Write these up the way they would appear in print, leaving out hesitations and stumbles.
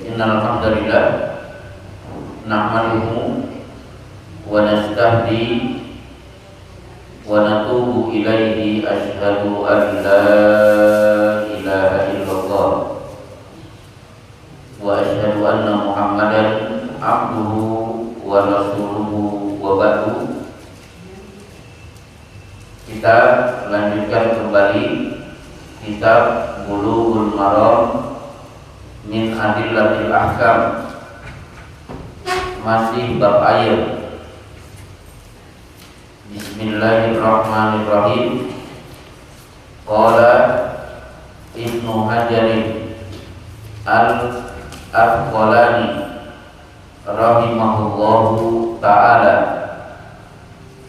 Innal hamdalillah nahmaduhu wa nasta'di wa natubu ilaihi asyhadu an la ilaha illallah wa asyhadu anna Muhammadan abduhu wa rasuluhu wa ba'du. Kita lanjutkan kembali kitab Bulughul Maram min Adillatil Ahkam, masih bab air. Bismillahirrahmanirrahim. Qala Ibnu Hajar Al-Asqalani rahimahullahu ta'ala,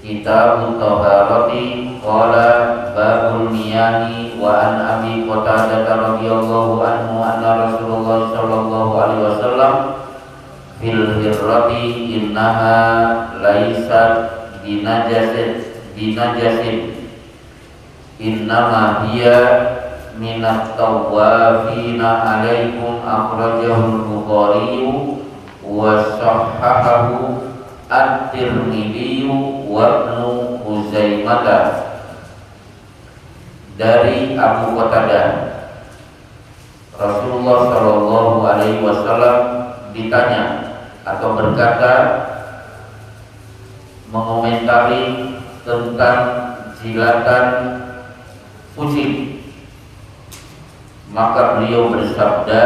Kitabut Taharati. Qala babul miyahi wa an Abi Qatadah radhiyallahu anhu anna Rasulullah sallallahu alaihi wasallam fil hirrati innaha laysat binajasin innama hiya minat tawafina alaikum, akhrajahul Bukhari wa sahhahahu At-Tirmidzi wa Ibnu Huzaimah. Dari Abu Qatadah, Rasulullah sallallahu alaihi wasallam ditanya atau berkata, mengomentari tentang jilatan kucing, maka beliau bersabda,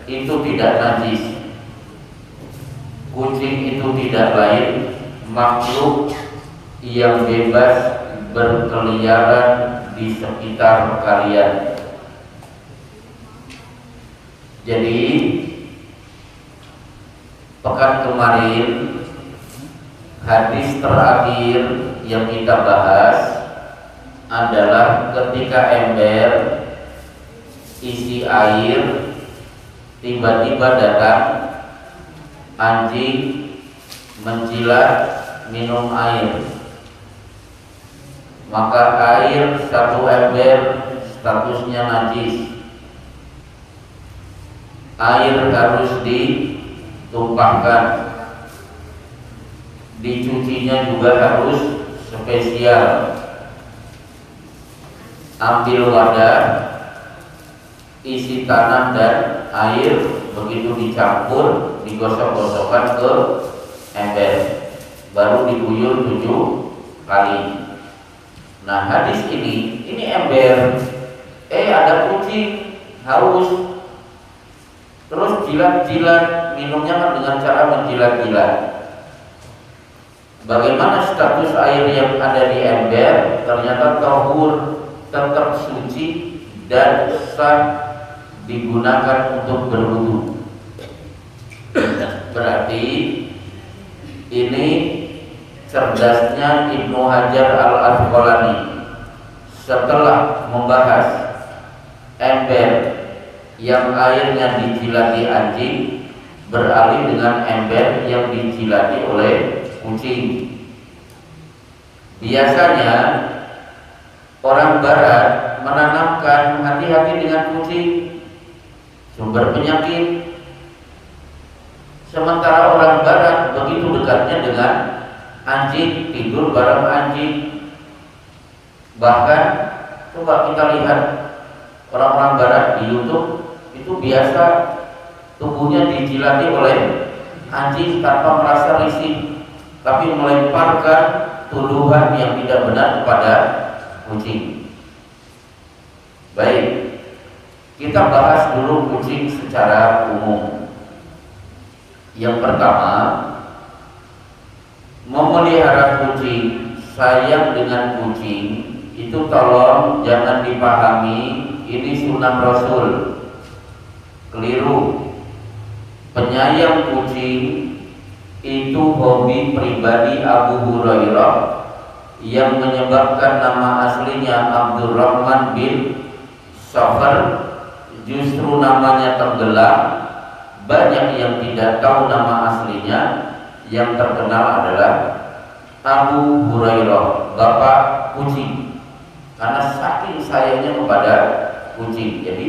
itu tidak najis. Kucing itu tidak lain makhluk yang bebas berkeliaran di sekitar kalian. Jadi pekan kemarin hadis terakhir yang kita bahas adalah ketika ember isi air tiba-tiba datang anjing menjilat minum air, maka air satu ember statusnya najis. Air harus ditumpahkan, dicucinya juga harus spesial. Ambil wadah, isi tanah dan air, begitu dicampur, digosok-gosokkan ke ember, baru diguyur 7 kali. Nah, hadis ini ember, ada kucing haus, terus jilat-jilat, minumnya kan dengan cara menjilat-jilat. Bagaimana status air yang ada di ember? Ternyata tahur, tetap suci dan sah digunakan untuk berwudu. Berarti ini cerdasnya Ibnu Hajar Al-Asqalani setelah membahas ember yang airnya dijilati anjing beralih dengan ember yang dijilati oleh kucing. Biasanya orang barat menanamkan hati-hati dengan kucing, sumber penyakit. Sementara orang barat begitu dekatnya dengan anjing, tidur bareng anjing. Bahkan coba kita lihat orang-orang barat di YouTube, itu biasa tubuhnya dijilati oleh anjing tanpa merasa risih, tapi melemparkan tuduhan yang tidak benar kepada kucing. Baik, kita bahas dulu kucing secara umum. Yang pertama, memelihara kucing, sayang dengan kucing, itu tolong jangan dipahami ini sunnah Rasul. Keliru. Penyayang kucing itu hobi pribadi Abu Hurairah yang menyebabkan nama aslinya Abdurrahman bin Safar justru namanya tenggelam. Banyak yang tidak tahu nama aslinya. Yang terkenal adalah Abu Hurairah, bapak kucing, karena saking sayangnya kepada kucing. Jadi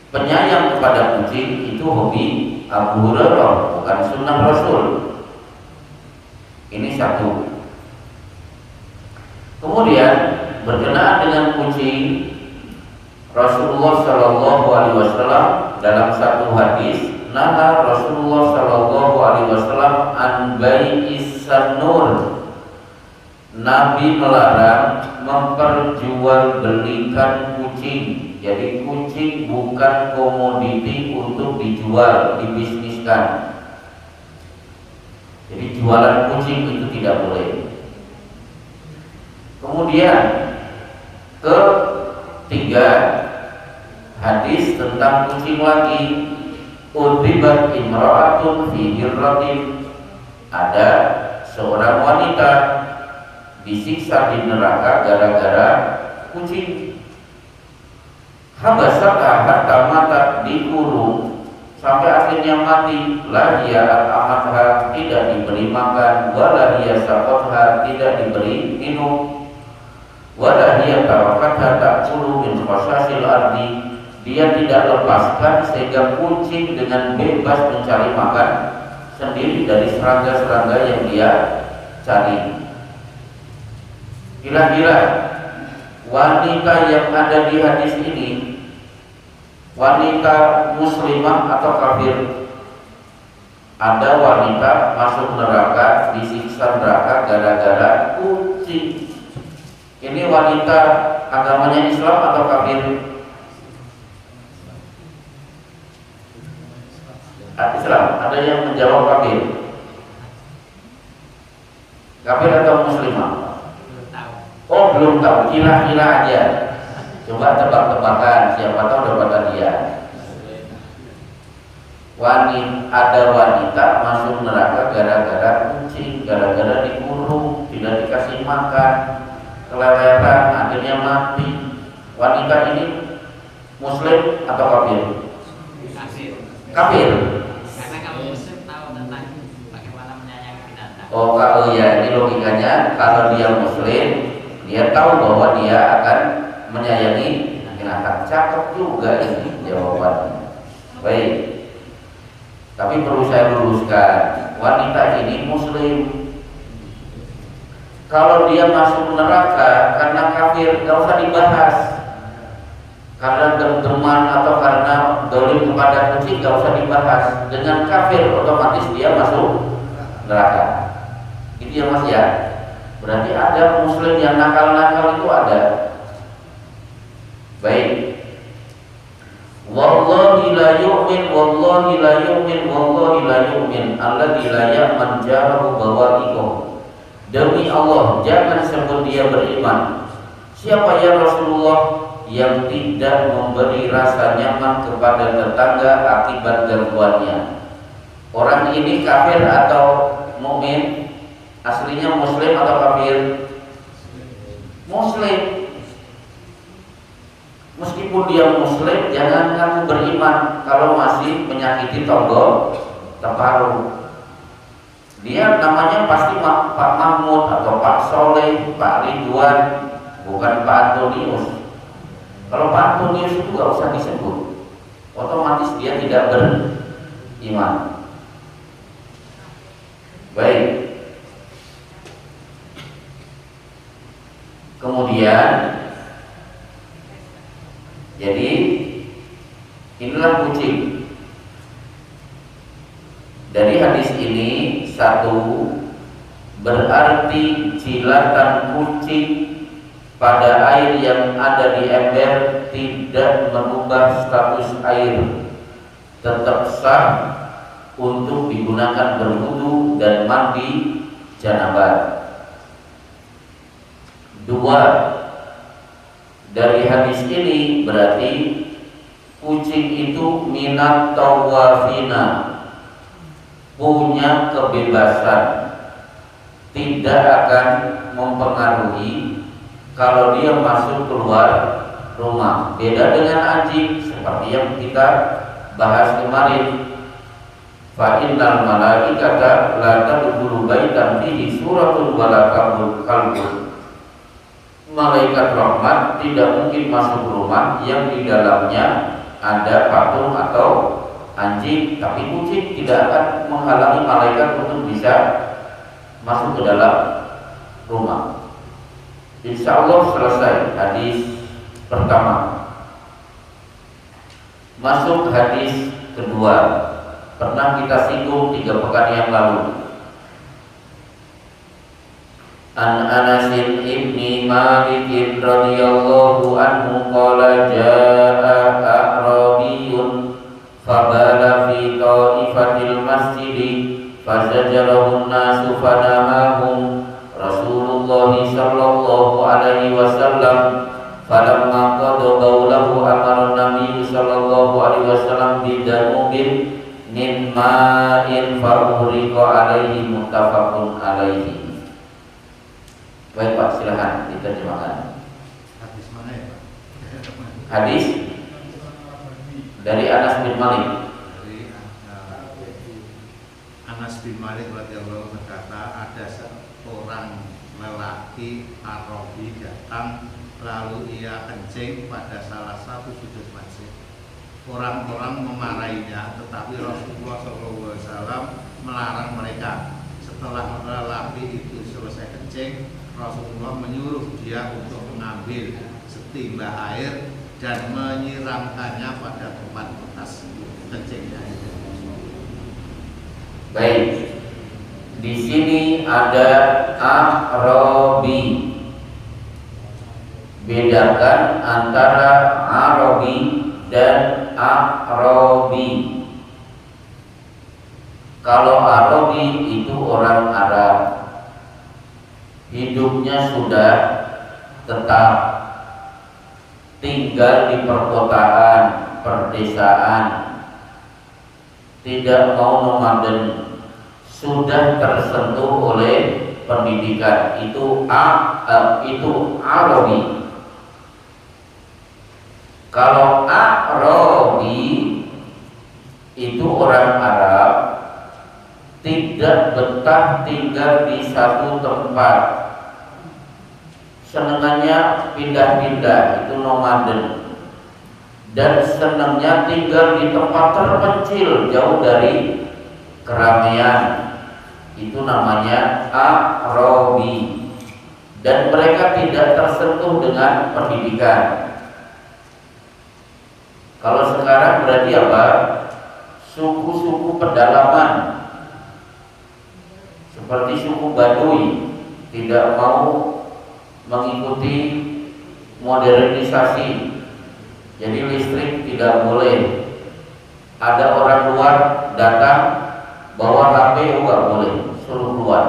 penyayang kepada kucing itu hobi Abu Hurairah, bukan sunnah Rasul. Ini satu. Kemudian berkenaan dengan kucing, Rasulullah Shallallahu Alaihi Wasallam dalam satu hadis, naha Rasulullah Shallallahu Alaihi Wasallam an bai'is sanur. Nabi melarang memperjualbelikan kucing. Jadi kucing bukan komoditi untuk dijual, dibisniskan. Jadi jualan kucing itu tidak boleh. Kemudian ketiga, hadis tentang kucing lagi. Udhibat imra'atun fi hirratin. Ada seorang wanita disiksa di neraka gara-gara kucing. Habasaka hatta mata, dikurung sampai akhirnya mati. La hiya amatha, tidak diberi makan. Wala hiya saqatha, tidak diberi minum. Wala hiya tarakatha ta'kulu min khasasil ardi, dia tidak lepaskan sehingga kucing dengan bebas mencari makan sendiri dari serangga-serangga yang dia cari. Kira-kira wanita yang ada di hadis ini wanita muslimah atau kafir? Ada wanita masuk neraka, disiksa neraka gara-gara kucing. Ini wanita agamanya Islam atau kafir? Islam. Ada yang menjawab kafir. Kafir atau muslimah? Oh, belum tahu, kira-kira aja. Coba tebak-tebakan, siapa tahu dapat hadiah. Ada wanita masuk neraka gara-gara kucing, gara-gara dikurung, tidak dikasih makan, keleleran, akhirnya mati. Wanita ini muslim atau kafir? Kafir. Karena kalau muslim tahu tentang bagaimana menyayangi binatang. Oh, kalau ya ini logikanya, kalau dia muslim, dia tahu bahwa dia akan menyayangi binatang. Cakep juga ini jawabannya. Baik. Tapi perlu saya luruskan, wanita ini muslim. Kalau dia masuk neraka karena kafir, gak usah dibahas. Karena genggaman atau karena dolim kepada kucing, gak usah dibahas. Dengan kafir otomatis dia masuk neraka. Gitu ya Mas ya. Berarti ada muslim yang nakal-nakal itu ada. Baik. Wallahi la yu'min, wallahi la yu'min, wallahi la yu'min alladzi la ya'man jarahu bawa'iqah. Demi Allah, jangan sebut dia beriman. Siapa ya Rasulullah yang tidak memberi rasa nyaman kepada tetangga akibat gangguannya? Orang ini kafir atau mukmin? Aslinya muslim atau kafir? Muslim. Meskipun dia muslim, jangan kamu beriman kalau masih menyakiti tonggol teparu. Dia namanya pasti Pak Mahmud atau Pak Soleh, Pak Ridwan, bukan Pak Antonius. Kalau Pak Antonius itu gak usah disebut, otomatis dia tidak beriman. Baik. Kemudian, jadi inilah kucing. Dari hadis ini, satu, berarti jilatan kucing pada air yang ada di ember tidak mengubah status air, tetap sah untuk digunakan berwudu dan mandi janabah. Dua, dari hadis ini berarti kucing itu minat tawafina, punya kebebasan, tidak akan mempengaruhi kalau dia masuk keluar rumah. Beda dengan anjing seperti yang kita bahas kemarin. Fa innal malaikata la tadkhulu baitan fihi suratun wala kalbun. Malaikat rahmat tidak mungkin masuk rumah yang di dalamnya ada patung atau anjing, tapi kucing tidak akan menghalangi malaikat untuk bisa masuk ke dalam rumah. Insya Allah selesai hadis pertama. Masuk hadis kedua. Pernah kita singgung 3 pekan yang lalu. An Anas ibni Malik radhiyallahu anhu qala jaa a'rabiyyun fabala fi ta'ifatil masjid fazajarahu an-nasu fanahahum Rasulullah sallallahu alaihi wasallam falamma qada qawlahu amara Nabi sallallahu alaihi wasallam bidanubin min ma'in fa'uriqa alaihi muttafaqun alaihi. Baik Pak, silahkan diterjemahkan. Hadis mana ya Pak? Hadis dari Anas bin Malik. Dari Anas bin Malik radhiyallahu berkata, ada seorang lelaki Arabi datang lalu ia kencing pada salah satu sudut masjid. Orang-orang memarahinya, tetapi Rasulullah SAW melarang mereka. Setelah lelaki itu selesai kencing, Rasulullah menyuruh dia untuk mengambil setimba air dan menyiramkannya pada tempat bekas kencingnya itu. Baik, di sini ada Arabi. Bedakan antara Arabi dan Arabi. Kalau Arabi itu orang Arab, hidupnya sudah tetap, tinggal di perkotaan, perdesaan, tidak mau nomaden, sudah tersentuh oleh pendidikan. Itu Arabi. Kalau Arabi itu orang Arab, tidak betah tinggal di satu tempat, senengannya pindah-pindah, itu nomaden, dan senangnya tinggal di tempat terpencil jauh dari keramaian, itu namanya Arabi. Dan mereka tidak tersentuh dengan pendidikan. Kalau sekarang berarti apa? Suku-suku pedalaman, seperti suku Baduy, tidak mau mengikuti modernisasi. Jadi listrik tidak boleh. Ada orang luar datang bawa HP, nggak boleh, suruh keluar.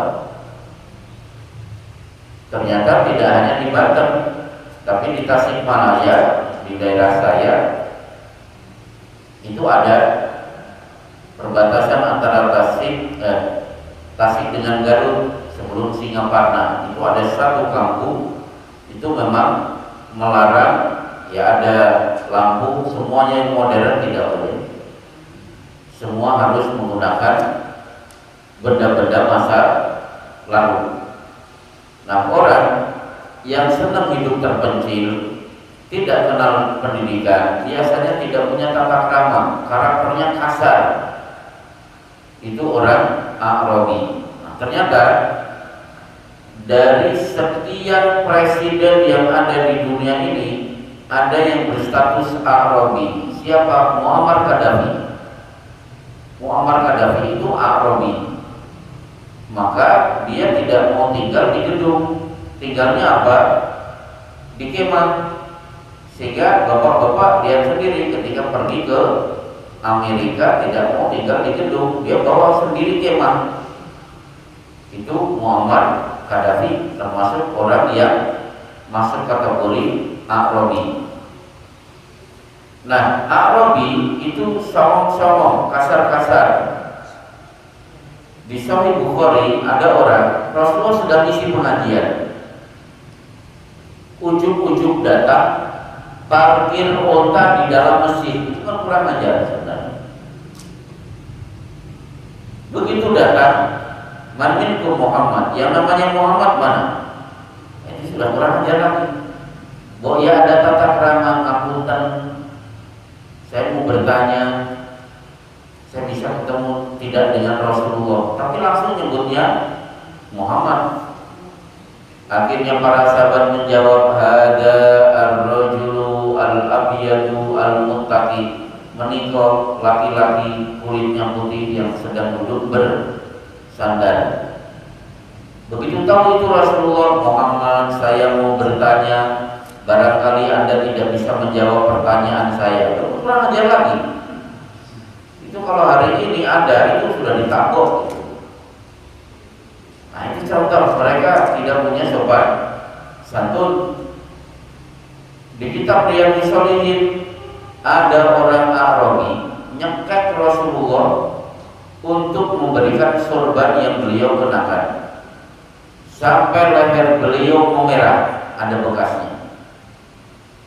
Ternyata tidak hanya di Banten, tapi di Tasikmalaya, di daerah saya, itu ada perbatasan antara Tasik dengan Garut sebelum Singaparna. Itu ada satu kampung itu memang melarang, ya ada lampu, semuanya yang modern tidak boleh. Semua harus menggunakan benda-benda masa lalu. Nah, orang yang senang hidup terpencil, tidak kenal pendidikan, biasanya tidak punya tata krama, karakternya kasar. Itu orang Arabi. Nah, ternyata dari sekian presiden yang ada di dunia ini, ada yang berstatus Arabi. Siapa? Muammar Gaddafi. Muammar Gaddafi itu Arabi. Maka dia tidak mau tinggal di gedung, tinggalnya apa? Di kemah. Sehingga bapak-bapak lihat sendiri ketika pergi ke Amerika tidak mau tinggal di gedung, dia bawa sendiri kemah. Itu Muammar Gaddafi, termasuk orang yang masuk kategori Arabi. Nah, Arabi itu somong-somong, kasar-kasar. Di Sahih Bukhari ada orang, Rasulullah sedang isi pengajian, ujuk-ujuk datang, parkir onta di dalam masjid. Itu kan kurang ajar sebenarnya. Begitu datang, man minkum Muhammad, yang namanya Muhammad mana? Ini sudah kurang ajar lagi. Bahwa ya ada tata krama, ngapunten, saya mau bertanya, saya bisa ketemu tidak dengan Rasulullah, tapi langsung nyebutnya Muhammad. Akhirnya para sahabat menjawab, hada ar-rajulu al-abyadu al-muttaqi, menikah laki-laki kulitnya putih yang sedang duduk bersandar. Begitu tahu itu Rasulullah, Muhammad, saya mau bertanya, barangkali Anda tidak bisa menjawab pertanyaan saya. Kurang ajar lagi. Itu kalau hari ini ada, itu sudah ditangkap. Nah, itu contoh mereka tidak punya sopan santun. Di kitab Riyadhus Shalihin ada orang Arabi nyekat Rasulullah untuk memberikan sorban yang beliau kenakan. Sampai leher beliau memerah, ada bekasnya.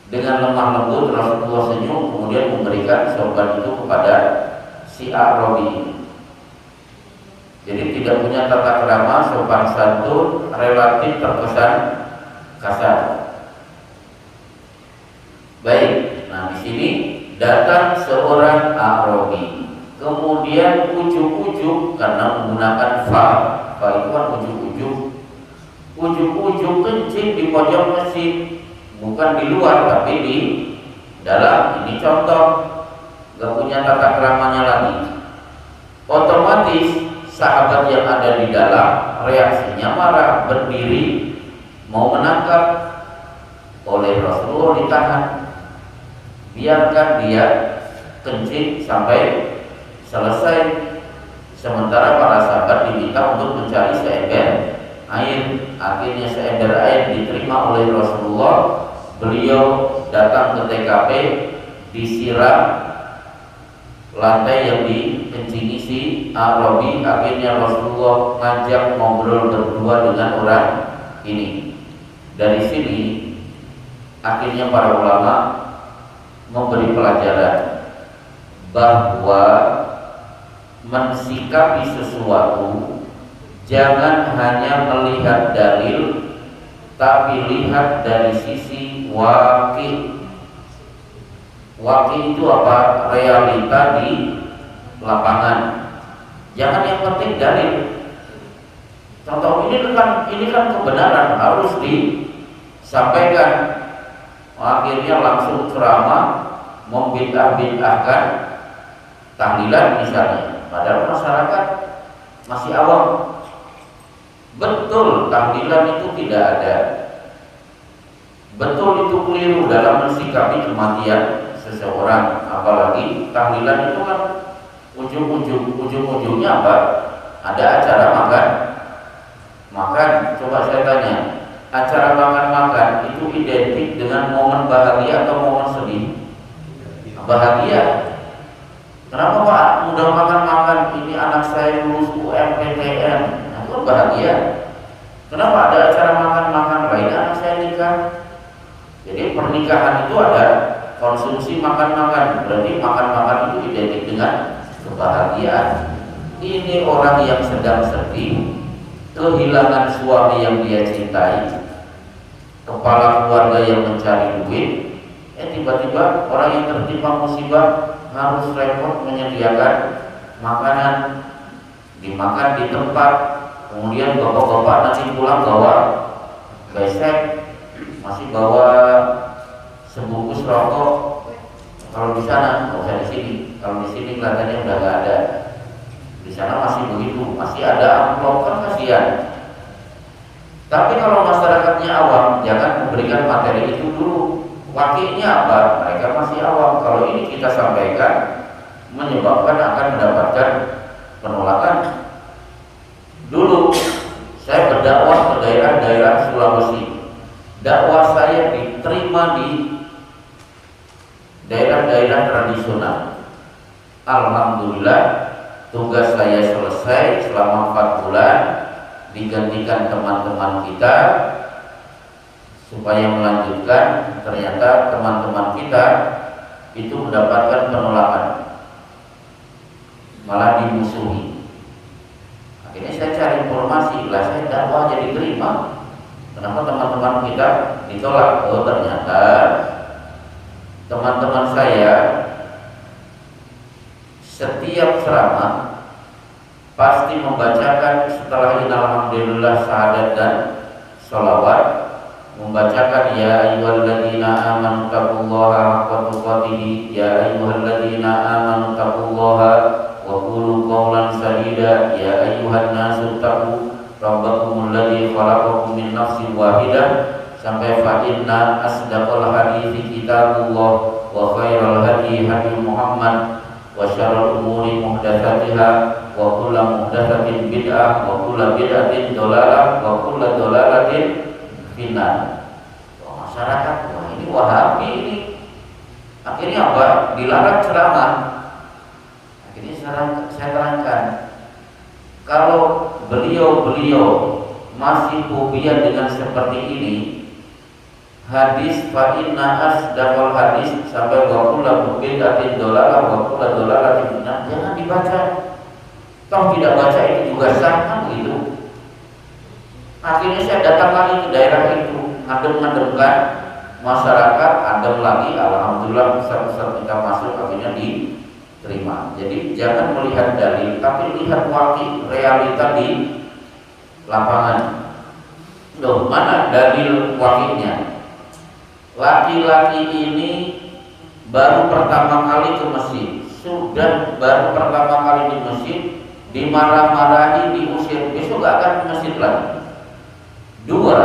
Dengan lemah lembut Rasulullah senyum, kemudian memberikan sorban itu kepada si Arabi ini. Jadi tidak punya tata krama, sopan santun, relatif terkesan kasar. Baik, nah di sini datang seorang Arabi, kemudian ujuk-ujuk karena menggunakan fa itu kan ujuk-ujuk kencing di pojok masjid, bukan di luar tapi di dalam. Ini contoh gak punya tata keramanya lagi. Otomatis sahabat yang ada di dalam reaksinya marah, berdiri mau menangkap. Oleh Rasulullah ditahan, biarkan dia kencing sampai selesai. Sementara para sahabat diminta untuk mencari seember air. Akhirnya seember air diterima oleh Rasulullah. Beliau datang ke TKP, disiram lantai yang dikencingi si Arabi. Akhirnya Rasulullah ngajak ngobrol berdua dengan orang ini. Dari sini akhirnya para ulama memberi pelajaran bahwa mensikapi sesuatu jangan hanya melihat dalil, tapi lihat dari sisi waqi. Waqi itu apa? Realita di lapangan. Jangan yang penting dalil. Contoh ini kan kebenaran harus disampaikan. Akhirnya langsung ceramah membid'ah-bid'ahkan tahlilan misalnya, padahal masyarakat masih awam. Betul tahlilan itu tidak ada, betul itu keliru dalam mensikapi kematian seseorang. Apalagi tahlilan itu kan ujung-ujungnya apa? Ada acara makan. Coba saya tanya, acara makan-makan itu identik dengan momen bahagia atau momen sedih? Bahagia. Kenapa Pak mudah makan-makan? Ini anak saya lulus UMPTN, itu kan bahagia. Kenapa ada acara makan-makan lain anak saya nikah? Jadi pernikahan itu ada konsumsi makan-makan, berarti makan-makan itu identik dengan kebahagiaan. Ini orang yang sedang sedih, kehilangan suami yang dia cintai, kepala keluarga yang mencari duit, tiba-tiba orang yang tertimpa musibah harus repot menyediakan makanan, dimakan di tempat. Kemudian bapak-bapak nanti pulang bawa besek, masih bawa sebungkus rokok. Kalau di sana, nggak usah di sini. Kalau di sini kelihatannya udah nggak ada. Di sana masih begitu, masih ada amplop, kan kasihan. Tapi kalau masyarakatnya awam, jangan memberikan materi itu dulu. Wakilnya apa? Mereka masih awam. Kalau ini kita sampaikan, menyebabkan akan mendapatkan penolakan. Dulu saya berdakwah ke daerah-daerah Sulawesi. Dakwah saya diterima di daerah-daerah tradisional. Alhamdulillah, tugas saya selesai selama 4 bulan, digantikan teman-teman kita supaya melanjutkan. Ternyata teman-teman kita itu mendapatkan penolakan, malah dimusuhi. Akhirnya saya cari informasi, lah saya dakwah jadi terima. Kenapa teman-teman kita ditolak? Oh ternyata teman-teman saya setiap ceramah pasti membacakan setelah alhamdulillah, syahadat dan sholawat, membacakan ya ayyuhalladzina amanu taqullaha haqqa tuqatih, ya ayyuhalladzina amanu taqullaha wa qulu qawlan sadida, ya ayyuhan nasu taqu rabbakumul ladzi khalaqakum min nafsin wahidah sampai fa inna asdaqal hadithi kitabullah wa khairal hadi hadi Muhammad wa syarrul umuri muhdatsatiha wa kullu muhdatsatin bid'ah wa kullu bid'atin dhalalah wa kullu dhalalatin finnar. Masyarakat wah ini Wahabi ini. Akhirnya apa? Dilarang ceramah. Akhirnya saya terangkan, kalau beliau masih fobia dengan seperti ini, hadis fa inna asdaqal hadis sampai wa kullu bid'atin dhalalah wa kullu dhalalatin finnar jangan dibaca. Toh tidak baca itu juga sah kan begitu. Akhirnya saya datang lagi ke daerah itu, ngadem-ngademkan masyarakat, adem lagi, alhamdulillah besar-besar kita masuk akhirnya diterima. Jadi jangan melihat dalil, tapi lihat waqi, realita di lapangan. Loh, mana dalil waqinya? Laki-laki ini baru pertama kali ke masjid, sudah baru pertama kali di masjid, dimarah-marahi, diusir, besok gak akan ke masjid lagi. Dua,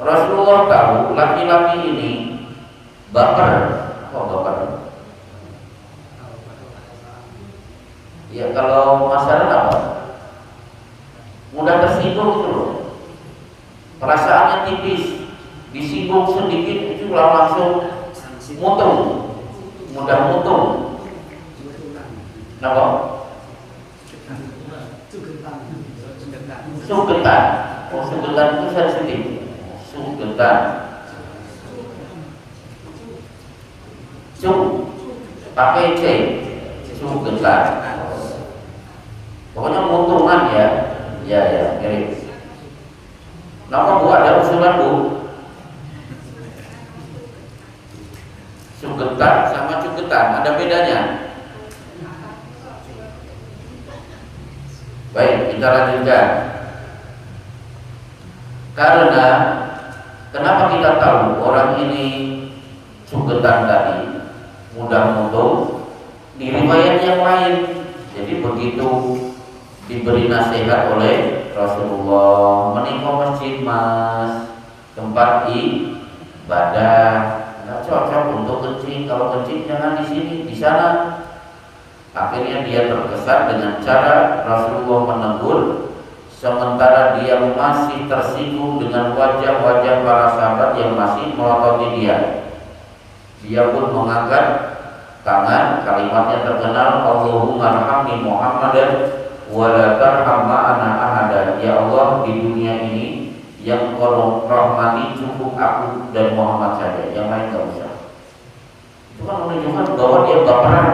Rasulullah tahu laki-laki ini baper. Kok baper? Ya kalau masalah apa? Mudah tersinggung itu loh. Perasaannya tipis, disinggung sedikit itu langsung mutung, mudah mutung. Kenapa? Sugetan. Oh, sugetan itu sensitif. Sugetan. Pakai C. Sugetan. Pokoknya muntungan ya. Ya, mirip. Nama Bu ada usulan Bu? Sugetan sama cugetan ada bedanya. Baik, kita lanjutkan. Karena kenapa kita tahu orang ini sugetan tadi mudah mutung di riwayat yang lain. Jadi begitu diberi nasihat oleh Rasulullah, menikah masjid mas, tempat ibadah, nggak cocok untuk kencing. Kalau kencing jangan di sini, di sana. Akhirnya dia terkesan dengan cara Rasulullah menegur, sementara dia masih tersinggung dengan wajah-wajah para sahabat yang masih melototi dia. Dia pun mengangkat tangan, kalimatnya terkenal, Allahumma arhamni Muhammadan wa la tarham ma'ana ahada. Ya Allah, di dunia ini yang Kau rahmati cukup aku dan Muhammad saja, yang lain gak usah. Itu kan menunjukkan bahwa dia baperan.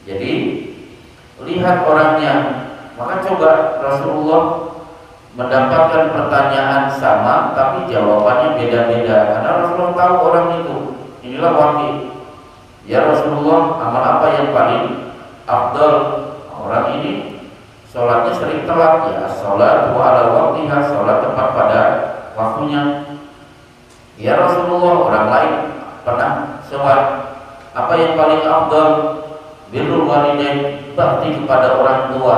Jadi lihat orangnya. Maka coba Rasulullah mendapatkan pertanyaan sama tapi jawabannya beda-beda, karena Rasulullah tahu orang itu. Inilah waqi. Ya Rasulullah, amal apa yang paling afdal? Orang ini sholatnya sering telat. Ya sholat ala waqtiha, sholat tepat pada waktunya. Ya Rasulullah, orang lain pernah sholat. Apa yang paling afdal? Birrul walidain, bakti kepada orang tua.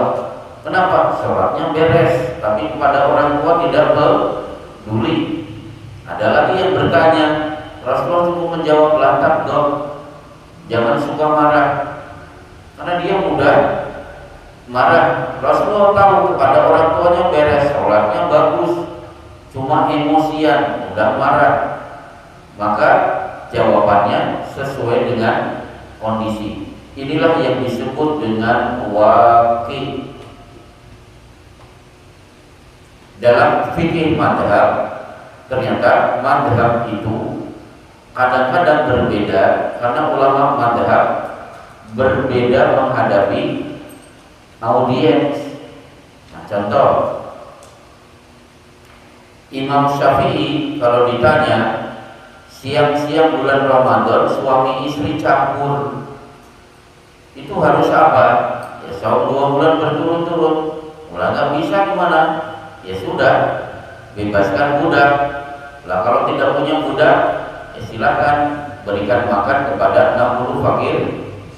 Kenapa? Sholatnya beres, tapi kepada orang tua tidak peduli. Ada lagi yang bertanya, Rasulullah cukup menjawab lantak dong, jangan suka marah, karena dia mudah marah. Rasulullah tahu kepada orang tuanya beres, sholatnya bagus, cuma emosian, mudah marah. Maka jawabannya sesuai dengan kondisi. Inilah yang disebut dengan waqi. Dalam fikih madhab, ternyata madhab itu kadang-kadang berbeda, karena ulama madhab berbeda menghadapi audiens. Nah, contoh Imam Syafi'i kalau ditanya siang-siang bulan Ramadan suami istri campur, itu harus apa? Ya saum 2 bulan berturut-turut. Mulai nggak bisa gimana? Ya sudah, bebaskan budak. Lah kalau tidak punya budak, ya silakan berikan makan kepada 60 fakir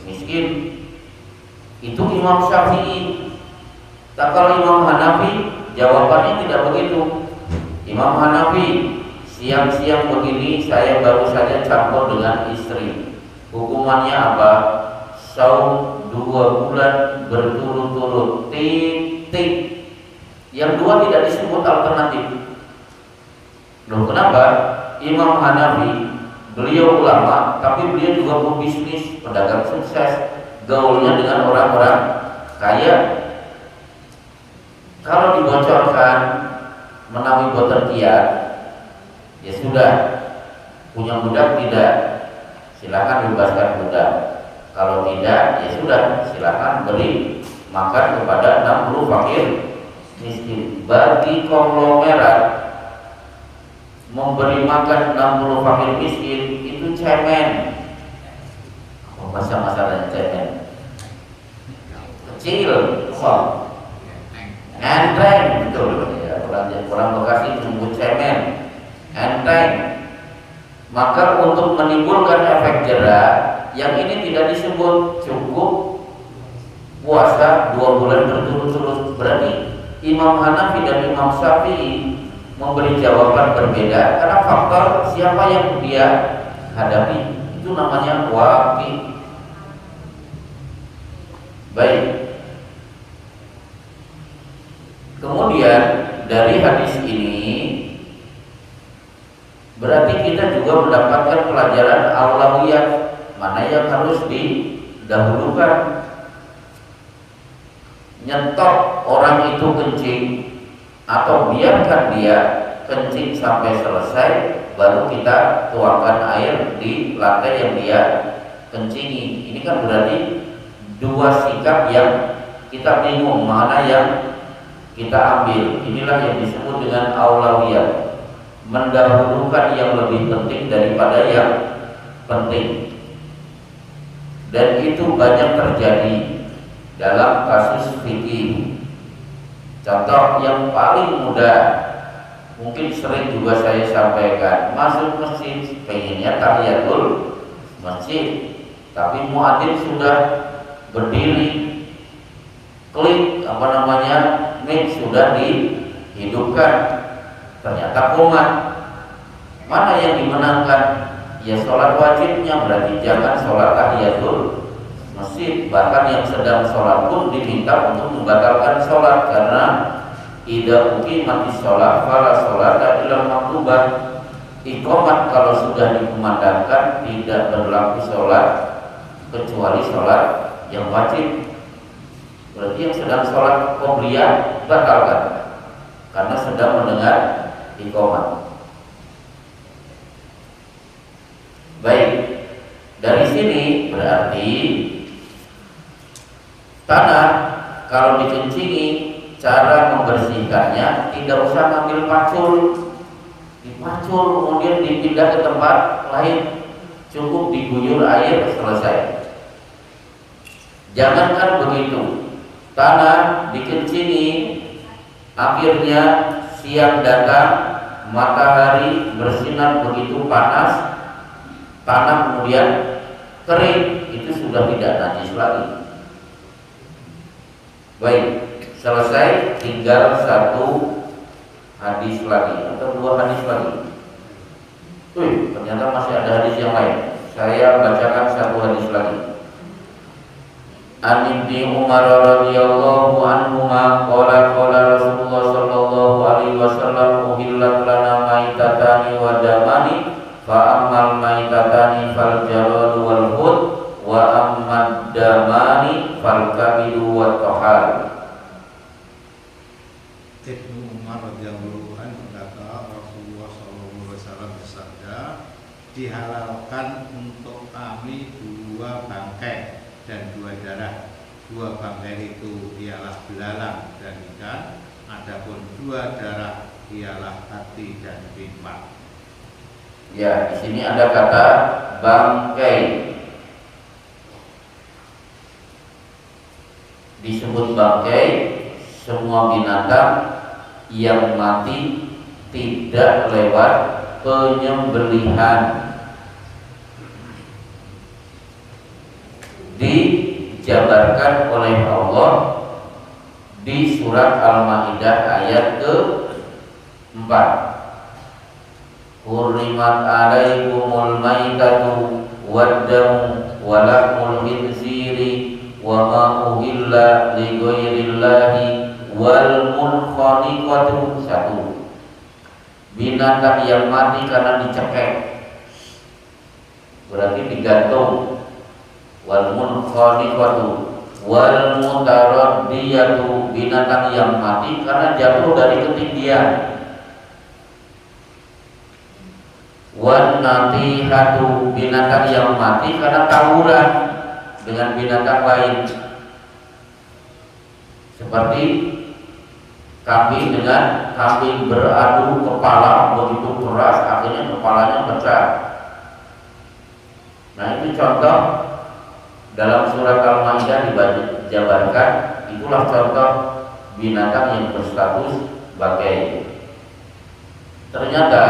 miskin. Itu Imam Syafi'i. Tak kalau Imam Hanafi jawabannya tidak begitu. Imam Hanafi, siang-siang begini saya baru saja campur dengan istri. Hukumannya apa? Saum 2 bulan berturut-turut. Titik. Yang 2 tidak disebut alternatif. Loh kenapa? Imam Hanafi, beliau ulama, tapi beliau juga pebisnis, pedagang sukses, gaulnya dengan orang-orang kaya. Kalau dibocorkan menawi boten kiat, ya sudah, punya budak tidak, silakan bebaskan budak. Kalau tidak, ya sudah, silakan beri makan kepada 60 fakir miskin. Bagi konglomerat, memberi makan 60 fakir miskin itu cemen. Apa bahasa-bahasanya cemen? Kecil, wow. Enteng, betul ya. Orang Bekasi menyebut cemen, enteng. Maka untuk menimbulkan efek jera, yang ini tidak disebut, cukup puasa 2 bulan berturut-turut. Berarti Imam Hanafi dan Imam Syafi'i memberi jawaban berbeda karena faktor siapa yang dia hadapi. Itu namanya waqi. Baik. Kemudian dari hadis ini berarti kita juga mendapatkan pelajaran aulawiyat, mana yang harus didahulukan. Nyetok orang itu kencing atau biarkan dia kencing sampai selesai, baru kita tuangkan air di lantai yang dia kencingi. Ini kan berarti 2 sikap yang kita bingung mana yang kita ambil. Inilah yang disebut dengan aulawiyat, mendahulukan yang lebih penting daripada yang penting. Dan itu banyak terjadi dalam kasus fikih. Contoh yang paling mudah, mungkin sering juga saya sampaikan, masuk masjid pengennya tahiyatul masjid, tapi muadzin sudah berdiri, klik mic sudah dihidupkan, ternyata komat. Mana yang dimenangkan? Ya sholat wajibnya, berarti jangan sholat tahiyatul masjid. Bahkan yang sedang sholat pun diminta untuk membatalkan sholat, karena idza uqimatis sholat fala sholata illa maktubah. Iqamat kalau sudah dikumandangkan tidak berlaku sholat kecuali sholat yang wajib. Berarti yang sedang sholat qobliyah batalkan karena sedang mendengar iqamat. Baik, dari sini berarti tanah kalau dikencingi, cara membersihkannya tidak usah ngambil pacul, dipacul kemudian dipindah ke tempat lain, cukup diguyur air selesai. Jangankan begitu, tanah dikencingi, akhirnya siang datang, matahari bersinar begitu panas, tanah kemudian kering, itu sudah tidak najis lagi. Baik, selesai, tinggal 1 hadis lagi atau 2 hadis lagi. Ternyata masih ada hadis yang lain. Saya bacakan 1 hadis lagi. An Ibnu Umar radhiyallahu anhuma qala qala Rasulullah sallallahu alaihi wasallam uhillat lana maitatani wa damani fa ammal maitatani fal jarad wal hud wa ammad damani fal kabidu wa tahal. Ibnu Umar radhiyallahu anhu berkata, Rasulullah sallallahu alaihi wasallam bersabda, dihalalkan untuk kami 2 bangkai dan 2 darah. 2 bangkai itu ialah belalang dan ikan, adapun 2 darah ialah hati dan bimba. Ya, di sini ada kata bangkai. disebut bangkai semua binatang yang mati tidak lewat penyembelihan. Dijabarkan oleh Allah di surat Al-Maidah ayat ke-4. Hurrimat alaikumul maitatu waddamu wa lahmul khinziri wa ma uhilla li ghairillahi wal munkhaniqatu. Satu, binatang yang mati karena dicekek, berarti digantung. Wal munkhaniqatu wal mutaraddiyatu, binatang yang mati karena jatuh dari ketinggian. Wan natihatu, binatang yang mati karena tawuran dengan binatang lain, seperti kambing dengan kambing beradu kepala begitu keras akhirnya kepalanya pecah. Nah, itu contoh dalam surat Al-Maidah dijabarkan, itulah contoh binatang yang berstatus bangkai. Ternyata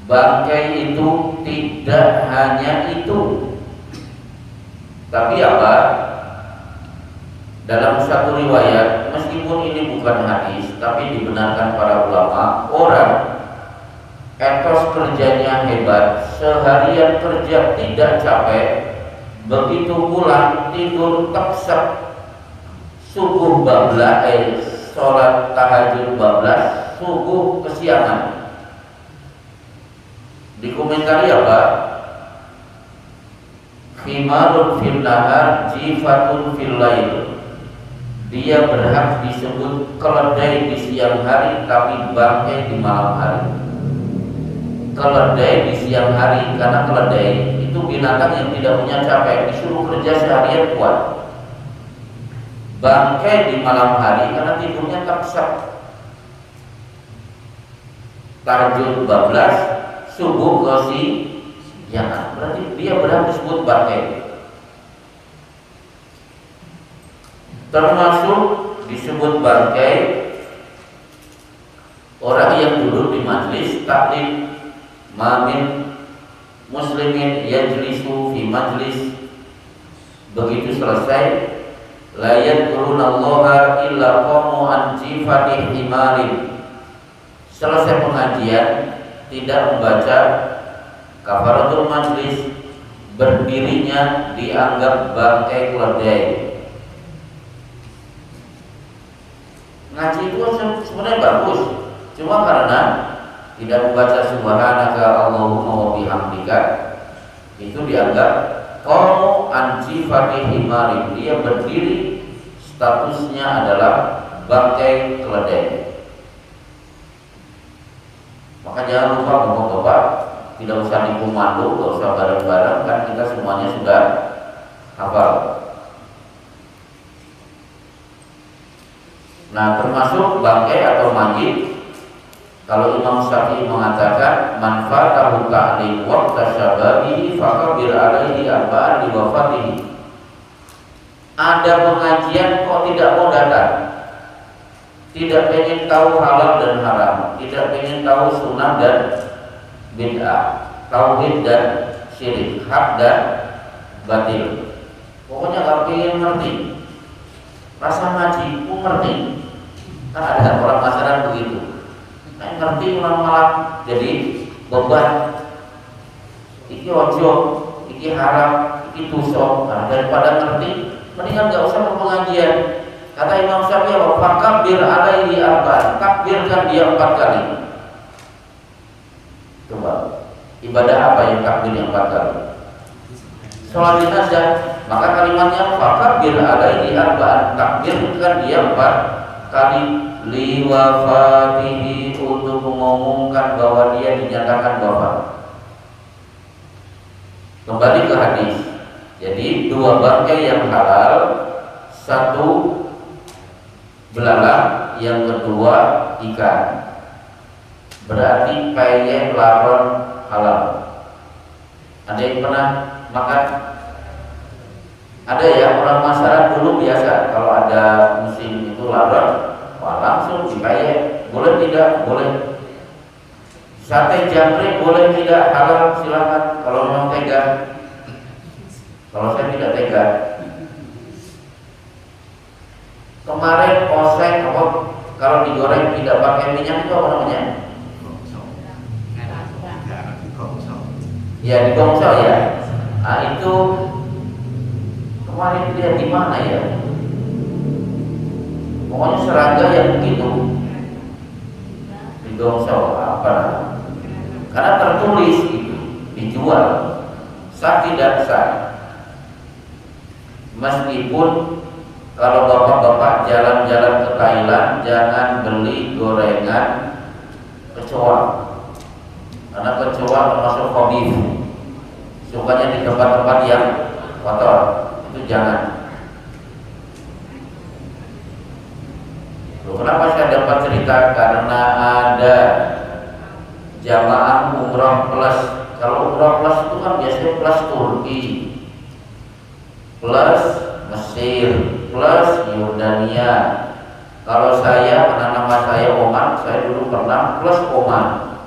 bangkai itu tidak hanya itu, tapi apa? Dalam satu riwayat, meskipun ini bukan hadis, tapi dibenarkan para ulama, orang etos kerjanya hebat, seharian kerja tidak capek, begitu pulang tidur teksak, subuh bablas, sholat tahajud bablas, subuh kesiangan. Dikomentari apa? Khimarun fil nahar, jifatun fil lail. Dia berhak disebut keledai di siang hari, tapi bangkai di malam hari. Keledai di siang hari karena keledai itu binatang yang tidak punya capek, disuruh kerja seharian kuat. Bangkai di malam hari karena tidurnya teksak, tahajud bablas, subuh kesiangan, berarti dia berhak disebut bangkai. Termasuk disebut bangkai orang yang duduk di majlis taklim. Mamin muslimin yajlisu fi majlis, begitu selesai la yadhkurunallaha illa qamu an jifati himarin. Selesai pengajian tidak membaca kafaratul majlis, berdirinya dianggap bangkai keledai. Ngaji itu sebenarnya bagus, cuma karena tidak membaca subhanaka Allahumma wa bihamdika, itu dianggap qamu an jifati himarin, dia berdiri statusnya adalah bangkai keledai. Maka jangan lupa bapak-bapak, tidak usah dikomando, tidak usah bareng-bareng, kan kita semuanya sudah hafal. Nah, termasuk bangkai atau mayit, kalau Imam Syafi'i mengatakan manfaatahu ta'lim waqta syababihi fakabir alaihi arba'an li wafatihi. Ada pengajian kok tidak mau datang, tidak pengen tahu halal dan haram, tidak pengen tahu sunnah dan bid'ah, tauhid dan syirik, hak dan batil, pokoknya gak pengen ngerti. Rasa ngaji pun ngerti, kan ada orang masyarakat begitu. Nah, ngerti ulang malam jadi beban. Iki ojo, iki haram, iki dosa. Nah, daripada ngerti, mendingan gak usah ke pengajian. Kata Imam Syafi'i, fakabir alaihi arba'an, takbirkan dia 4 kali. Coba, ibadah apa yang takbir yang 4 kali? Sholat jenazah, maka kalimatnya fakabir alaihi arba'an, takbirkan dia 4 kali. Liwafatihi, untuk mengumumkan bahwa dia dinyatakan wafat. Kembali ke hadis. Jadi 2 bangkai yang halal, 1 belalang, yang kedua ikan. Berarti peyek laron halal. Ada yang pernah makan? Ada ya orang masyarakat dulu biasa kalau ada musim itu lalat, wah langsung dipayek. Boleh tidak? Boleh. Sate jangkrik boleh tidak? Halal, silakan. Kalau memang tega. Kalau saya tidak tega. Kemarin oseng apa kalau digoreng tidak pakai minyak itu apa namanya? Ya di gongsol ya. Nah itu kemarin dia di mana ya? Pokoknya serangga yang begitu di gongsol apa? Karena tertulis itu dijual sah tidak sah. Meskipun kalau bapak-bapak jalan-jalan ke Thailand jangan beli gorengan kecoa, karena kecoa termasuk hobi, sukanya di tempat-tempat yang kotor, itu jangan. Loh, kenapa saya dapat cerita? Karena ada jamaah umroh plus. Kalau umroh plus itu kan biasanya plus Turki, plus Mesir, plus Yordania. Kalau saya, karena nama saya Oman, saya dulu pernah plus Oman.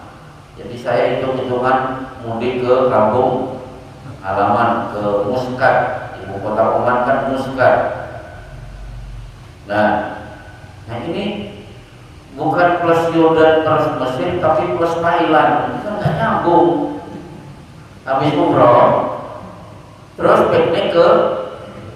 Jadi saya hitung-hitungan mudik ke kampung halaman, ke Muscat. Ibu kota Oman kan Muscat. Nah ini bukan plus Yordan plus Mesir, tapi plus Thailand. Itu kan nggak nyambung. Habis umroh, terus piknik ke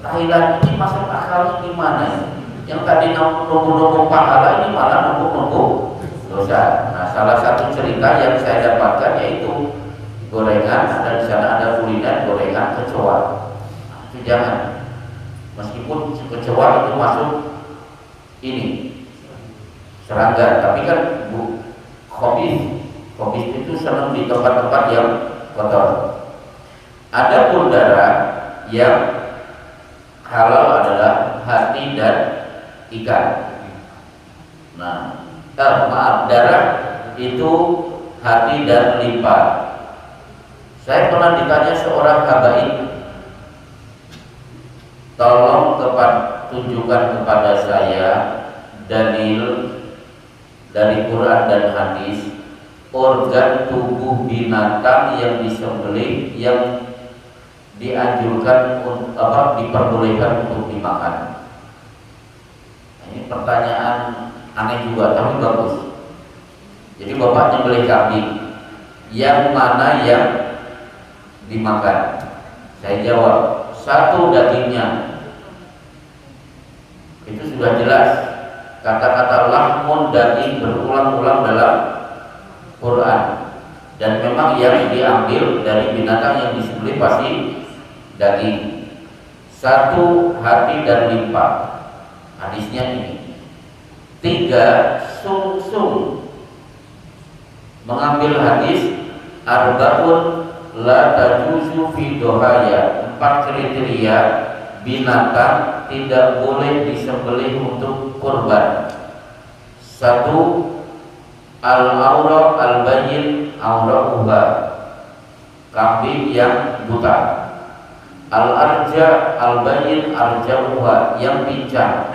Thailand, ini masuk akal gimana? Yang tadi nunggu-nunggu pahala, ini malah nunggu-nunggu dosa. Nah, salah satu cerita yang saya dapatkan yaitu gorengan, ada di sana ada kuliner gorengan kecoa. Nah, itu jangan. Meskipun kecoa itu masuk ini serangga, tapi kan hobis itu senang di tempat-tempat yang kotor. Ada pun darah yang halal adalah hati dan ikan. Nah, darah itu hati dan limpa. Saya pernah ditanya seorang habaib, tolong tunjukkan kepada saya dalil dari Quran dan hadis organ tubuh binatang yang disembelih yang dianjurkan diperbolehkan untuk dimakan. Ini pertanyaan aneh juga tapi bagus. Jadi bapak nyembelih kambing, yang mana yang dimakan? Saya jawab, satu dagingnya. Itu sudah jelas. Kata-kata lahmun daging berulang-ulang dalam Quran, dan memang yang diambil dari binatang yang disembelih pasti daging. Satu, hati dan limpa. Hadisnya ini. Tiga, sungsung. Mengambil hadis arba'un la tajuzu fi dohaya. 4 kriteria binatang tidak boleh disembelih untuk kurban. Satu, al-aura al-bayyin aura'uha, kambing yang buta. Al-arja al-bayyin arja'uha, yang pincang.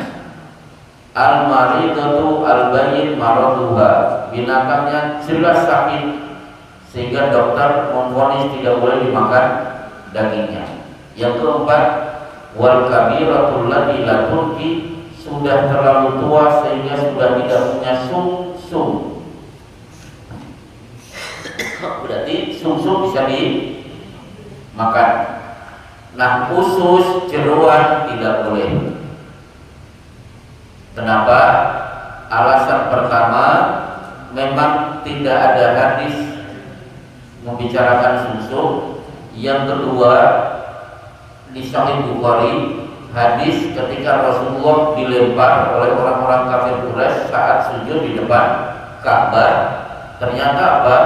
Al-maridatu al-bayyin maraduha, binatangnya jelas sakit sehingga dokter memvonis tidak boleh dimakan dagingnya. Yang keempat, wal kabiratul lati la turki, sudah terlalu tua sehingga sudah tidak punya sum. Berarti sum bisa dimakan. Nah, usus, jeroan tidak boleh. Kenapa? Alasan pertama, memang tidak ada hadis membicarakan sum. Yang kedua, di Sahih Bukhari hadis ketika Rasulullah dilempar oleh orang-orang kafir Quraisy saat sujud di depan Ka'bah, ternyata apa?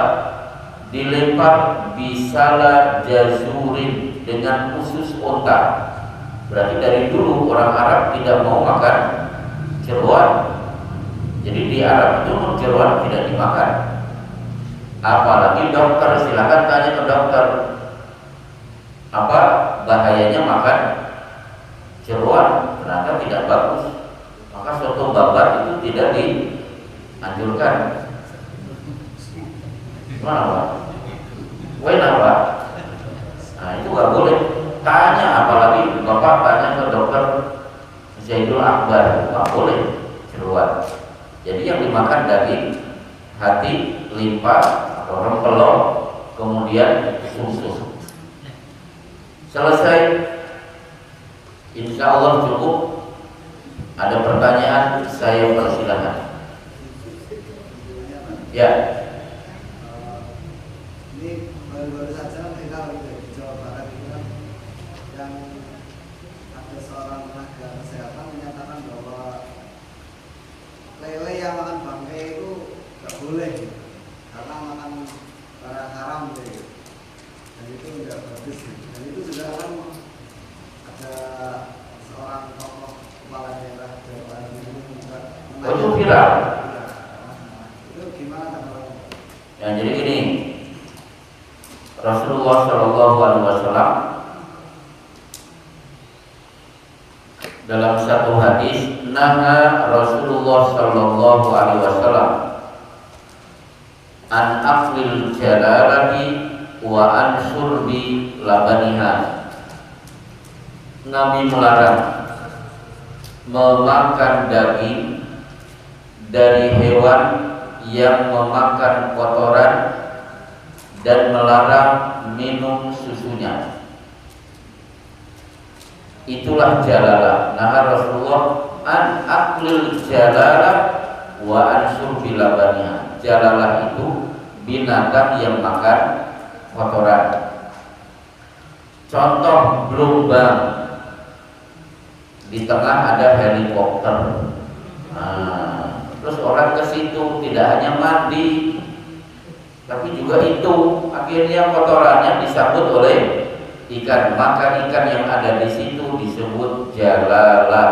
Dilempar bisala jazurin, dengan usus onta. Berarti dari dulu orang Arab tidak mau makan jeroan. Jadi di Arab itu jeroan tidak dimakan. Apalagi dokter, silakan tanya ke dokter apa bahayanya makan jeroan ternyata tidak bagus, maka soto babat itu tidak dianjurkan. Gimana Pak? Wena Pak? Nah itu nggak boleh. Tanya, apalagi Bapak tanya ke dokter Zaidul Akbar, nggak boleh jeroan. Jadi yang dimakan daging, hati, limpa atau rempelok, kemudian susu. Selesai. Insya Allah cukup. Ada pertanyaan, saya persilakan. Ya. Ini baru-baru saja viral di Jawa Barat itu kan, yang ada seorang tenaga kesehatan menyatakan bahwa lele yang makan bangkai itu nggak boleh karena makan barang haram gitu. Dan itu nggak bagus. Dan itu juga kan ada seorang tokoh kepala daerah Jawa Barat itu juga Itu viral. Itu gimana kalau? Ya jadi gini, Rasulullah Shallallahu Alaihi Wasallam dalam satu hadis, naha Rasulullah Shallallahu Alaihi Wasallam an aklil jalalati wa an surbi labaniha. Nabi melarang memakan daging dari hewan yang memakan kotoran dan melarang minum susunya. Itulah jalalah. Nah Rasulullah an aklil jalalah wa an surbi labaniha. Jalalah itu binatang yang makan kotoran. Contoh gelombang, di tengah ada helikopter. Nah, terus orang ke situ tidak hanya mandi, tapi juga itu akhirnya kotorannya disambut oleh ikan. Maka ikan yang ada di situ disebut jalalah.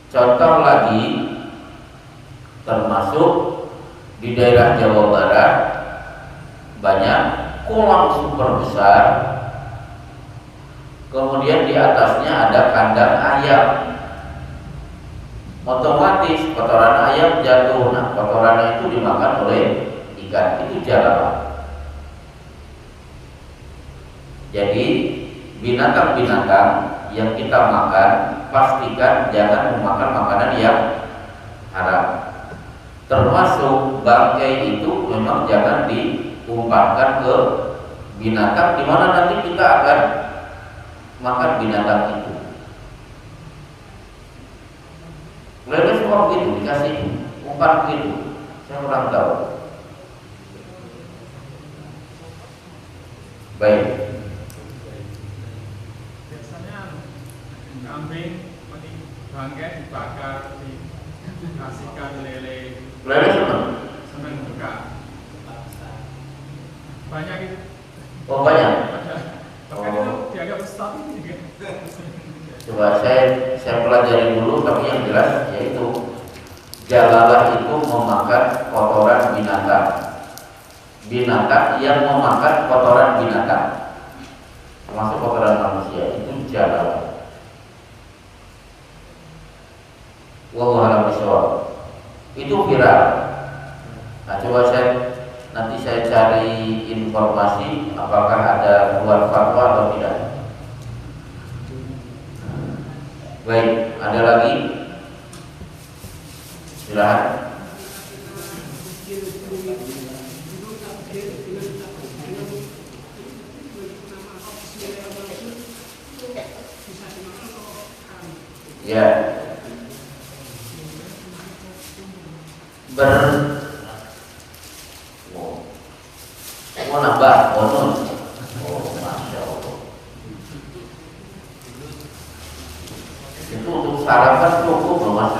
Contoh lagi, termasuk di daerah Jawa Barat banyak kolam super besar, kemudian di atasnya ada kandang ayam. Otomatis kotoran ayam jatuh. Nah, kotorannya itu dimakan oleh ikan. Itu jalalah. Jadi binatang-binatang yang kita makan, pastikan jangan memakan makanan yang haram. Termasuk bangkai itu memang jangan diumpankan ke binatang, di mana nanti kita akan makan binatang itu. Lele semua begitu, dikasih umpan begitu. Saya kurang tahu. Baik. Biasanya kambing bangkai dibakar, dikasihkan lele. Lele Senang buka. Banyak itu. Oh banyak. Bahkan itu dianggap ustaz juga. Coba saya pelajari dulu, tapi yang jelas yaitu jalalah itu memakan kotoran binatang. Binatang yang memakan kotoran binatang, termasuk kotoran manusia, itu jalalah. Wallahu a'lam bishawab. Itu viral. Nah, coba nanti saya cari informasi apakah ada keluar fatwa atau tidak. Baik, ada lagi? Silakan. Ya. Mau nambah bonus. Oh, masya Allah. Itu untuk sarapan cukup loh mas.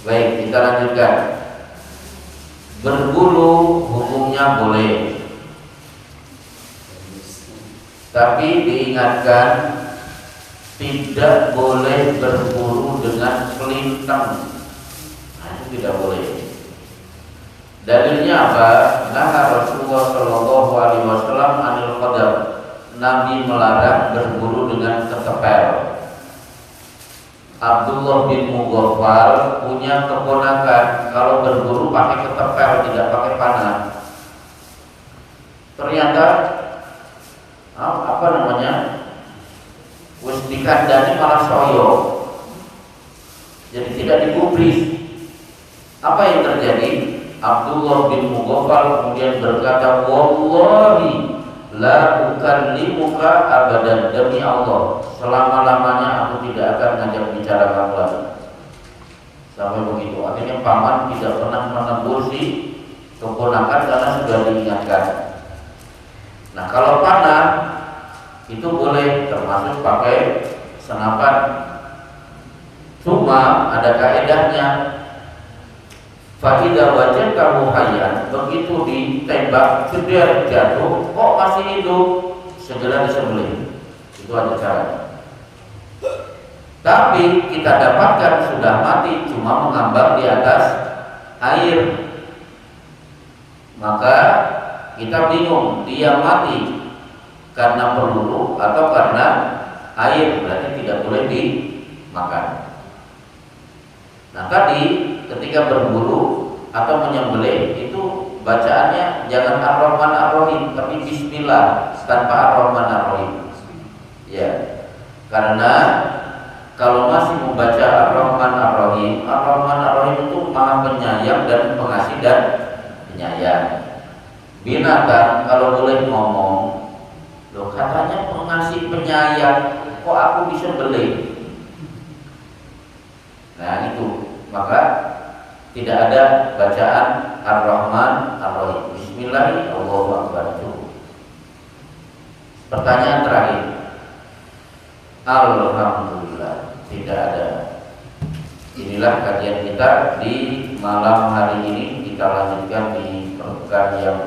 Baik, kita lanjutkan. Berburu hukumnya boleh, tapi diingatkan tidak boleh berburu dengan pelintang. Nah, itu tidak boleh. Dalilnya apa? Nah Rasulullah Shallallahu Alaihi Wasallam anil qadar. Nabi melarang berburu dengan ketepel. Abdullah bin Mughaffal punya keponakan kalau berburu pakai ketepel, tidak pakai panah. Ternyata apa namanya, wis dikandani malah soyo, jadi tidak digubris. Apa yang terjadi? Abdullah bin Mughaffal kemudian berkata, wallahi la ukallimuka abadan, demi Allah selama-lamanya aku tidak akan ngajak bicara kamu lagi. Sampai begitu. Akhirnya paman tidak pernah menegur si keponakan karena sudah diingatkan. Nah, kalau panah itu boleh, termasuk pakai senapan. Cuma ada kaedahnya. Faidah wajah kamu hayyan, begitu ditembak sudah jatuh, kok masih hidup, segera disembelih. Itu ada caranya. Tapi kita dapatkan sudah mati, cuma mengambang di atas air, maka kita bingung dia mati karena peluru atau karena air, berarti tidak boleh dimakan. Nah, tadi ketika berburu atau menyembelih itu bacaannya jangan Ar-Rahman Ar-Rahim, tapi Bismillah tanpa Ar-Rahman Ar-Rahim. Ya, karena kalau masih membaca Ar-Rahman Ar-Rahim, Ar-Rahman Ar-Rahim itu Maha Penyayang dan Pengasih dan Penyayang. Binatang kalau boleh ngomong, loh katanya Pengasih Penyayang, kok aku disembelih? Nah itu, maka tidak ada bacaan Ar-Rahman Ar-Rahim. Bismillahirrahmanirrahim, Allahu Akbar. Pertanyaan terakhir. Alhamdulillah, tidak ada. Inilah kajian kita di malam hari ini. Kita lanjutkan di pekan yang